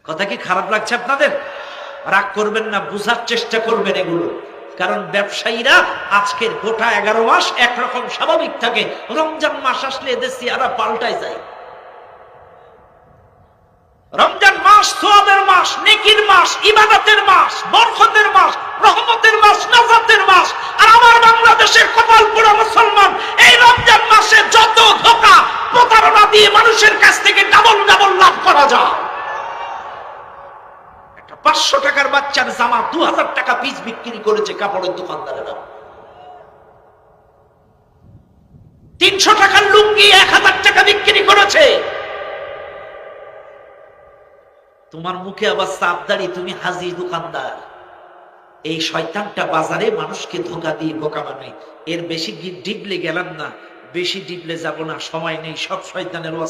কথা কি খারাপ লাগছে আপনাদের? রাগ করবেন না, বুঝার চেষ্টা করবেন এগুলো। কারণ ব্যবসায়ীরা আজকের গোটা 11 মাস একরকম স্বাভাবিক থাকে, রমজান মাস আসলে এদের চেহারা পাল্টায় যায়। রমজান মাস সওয়াবের মাস, নেকির মাস, ইবাদতের মাস, বরকতের মাস, রহমতের মাস, নাজাতের মাস। আর আমার বাংলাদেশের কপাল পোড়া মুসলমান এই রমজান মাসে যত ধোঁকা প্রতারণা দিয়ে মানুষের কাছ থেকে ডাবল ডাবল লাভ করা যায়। একটা 500 টাকার বাচ্চার জামা 2000 টাকা পিস বিক্রি করেছে কাপড়ের দোকানদারেরা। 300 টাকার লুঙ্গি 1000 টাকা বিক্রি করেছে। তোমার মুখে আবার সাবধানি, তুমি হাজি দোকানদার। এই শয়তানটা বাজারে মানুষকে ধোঁকা দিয়ে বোকা বানায়। এর বেশি ডিপলে গেলাম না, বেশি ডিপলে যাব না, সময় নেই। সব শয়তানের